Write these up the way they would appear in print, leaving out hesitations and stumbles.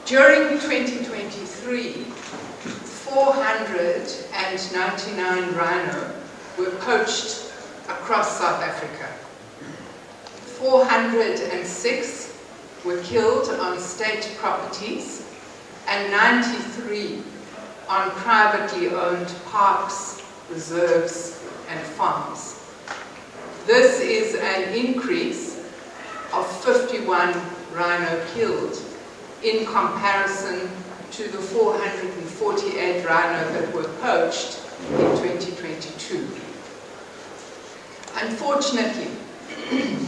During 2023, 499 rhino were poached across South Africa. 406 were killed on state properties and 93 on privately owned parks, reserves and farms. This is an increase of 51 rhino killed in comparison to the 448 rhino that were poached in 2022. Unfortunately,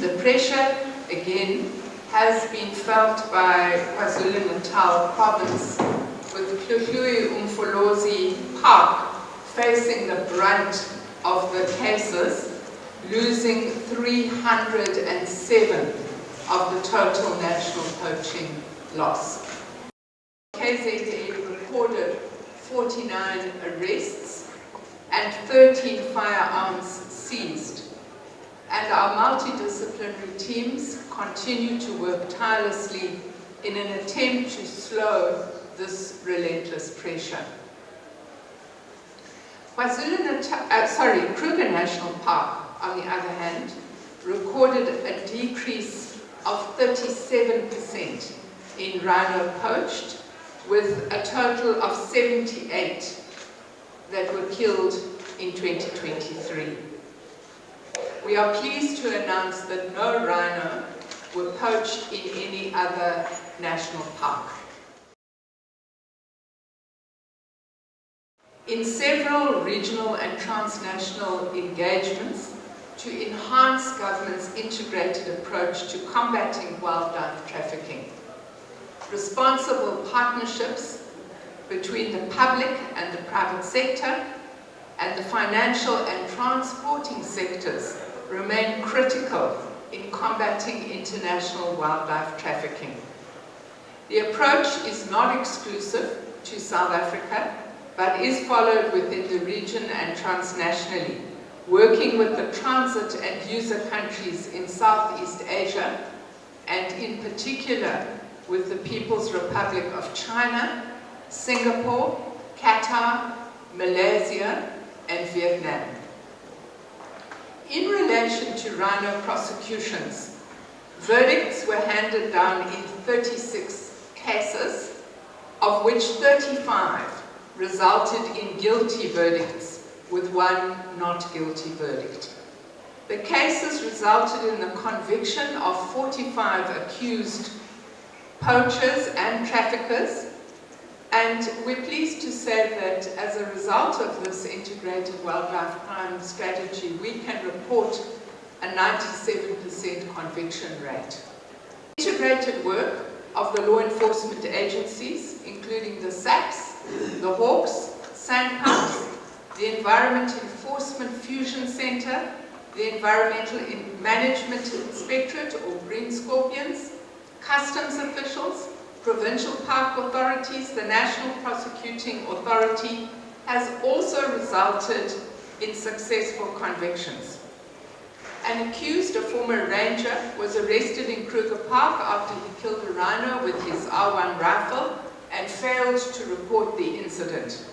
the pressure again has been felt by KwaZulu Natal province, with Kruger Park facing the brunt of the cases, losing 307 of the total national poaching loss. KZN recorded 49 arrests and 13 firearms seized, and our multidisciplinary teams continue to work tirelessly in an attempt to slow this relentless pressure. Kruger National Park, on the other hand, recorded a decrease of 37% in rhino poached, with a total of 78 that were killed in 2023. We are pleased to announce that no rhino were poached in any other national park. In several regional and transnational engagements to enhance government's integrated approach to combating wildlife trafficking, responsible partnerships between the public and the private sector and the financial and transporting sectors remain critical in combating international wildlife trafficking. The approach is not exclusive to South Africa, but is followed within the region and transnationally, working with the transit and user countries in Southeast Asia, and in particular with the People's Republic of China, Singapore, Qatar, Malaysia, and Vietnam. In relation to rhino prosecutions, verdicts were handed down in 36 cases, of which 35 resulted in guilty verdicts, with one not guilty verdict. The cases resulted in the conviction of 45 accused poachers and traffickers, and we're pleased to say that as a result of this integrated wildlife crime strategy, we can report a 97% conviction rate. Integrated work of the law enforcement agencies, including the SAPS, the Hawks, SANPAPS, the Environment Enforcement Fusion Center, the Environmental Management Inspectorate, or Green Scorpions, customs officials, provincial park authorities, the National Prosecuting Authority, has also resulted in successful convictions. An accused, a former ranger, was arrested in Kruger Park after he killed a rhino with his R1 rifle and failed to report the incident.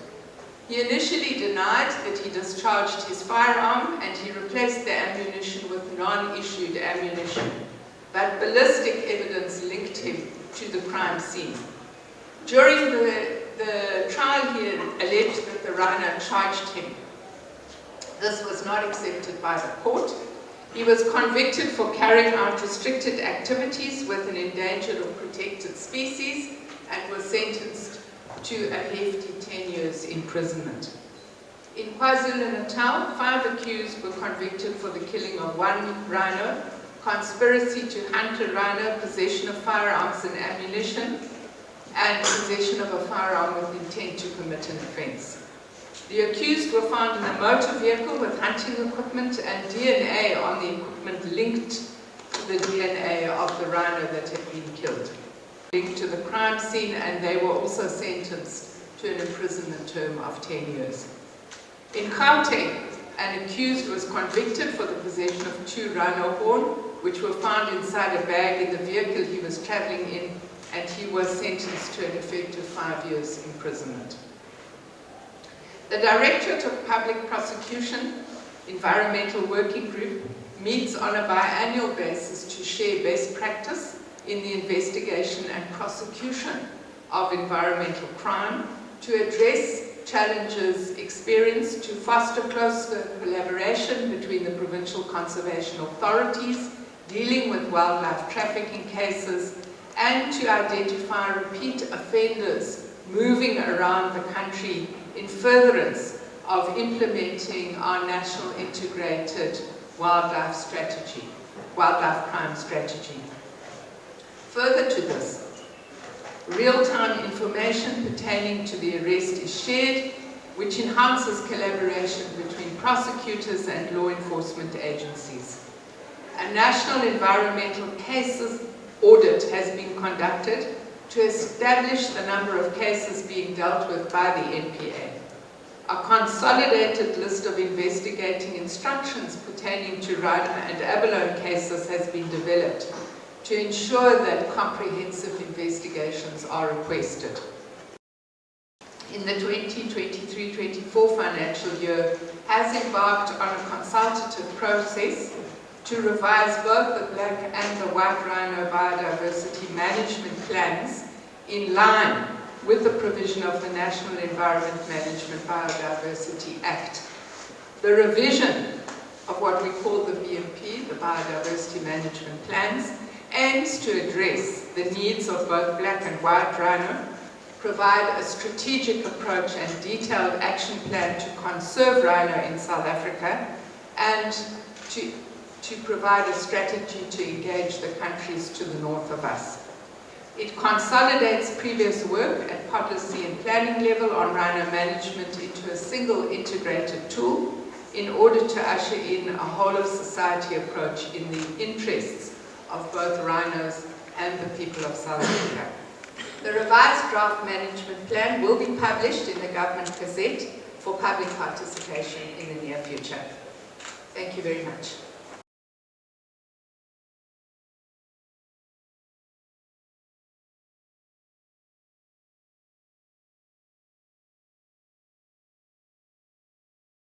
He initially denied that he discharged his firearm, and he replaced the ammunition with non-issued ammunition, but ballistic evidence linked him to the crime scene. During the trial, he alleged that the rhino charged him. This was not accepted by the court. He was convicted for carrying out restricted activities with an endangered or protected species and was sentenced to a hefty 10 years imprisonment. In KwaZulu Natal, 5 accused were convicted for the killing of 1 rhino, conspiracy to hunt a rhino, possession of firearms and ammunition, and possession of a firearm with intent to commit an offense. The accused were found in a motor vehicle with hunting equipment, and DNA on the equipment linked to the DNA of the rhino that had been killed, linked to the crime scene, and they were also sentenced to an imprisonment term of 10 years. In Gauteng, an accused was convicted for the possession of 2 rhino horn, which were found inside a bag in the vehicle he was traveling in and he was sentenced to an effective 5 years imprisonment. The Directorate of Public Prosecution Environmental Working Group meets on a biannual basis to share best practice in the investigation and prosecution of environmental crime, to address challenges experienced, to foster close collaboration between the provincial conservation authorities dealing with wildlife trafficking cases, and to identify repeat offenders moving around the country in furtherance of implementing our national integrated wildlife crime strategy. Further to this, real-time information pertaining to the arrest is shared, which enhances collaboration between prosecutors and law enforcement agencies. A national environmental cases audit has been conducted to establish the number of cases being dealt with by the NPA. A consolidated list of investigating instructions pertaining to rhino and abalone cases has been developed to ensure that comprehensive investigations are requested. In the 2023-24 financial year, has embarked on a consultative process to revise both the black and the white rhino biodiversity management plans in line with the provision of the National Environment Management Biodiversity Act. The revision of what we call the BMP, the Biodiversity Management Plans, aims to address the needs of both black and white rhino, provide a strategic approach and detailed action plan to conserve rhino in South Africa, and to provide a strategy to engage the countries to the north of us. It consolidates previous work at policy and planning level on rhino management into a single integrated tool in order to usher in a whole-of-society approach in the interests of both rhinos and the people of South Africa. The revised draft management plan will be published in the Government Gazette for public participation in the near future. Thank you very much.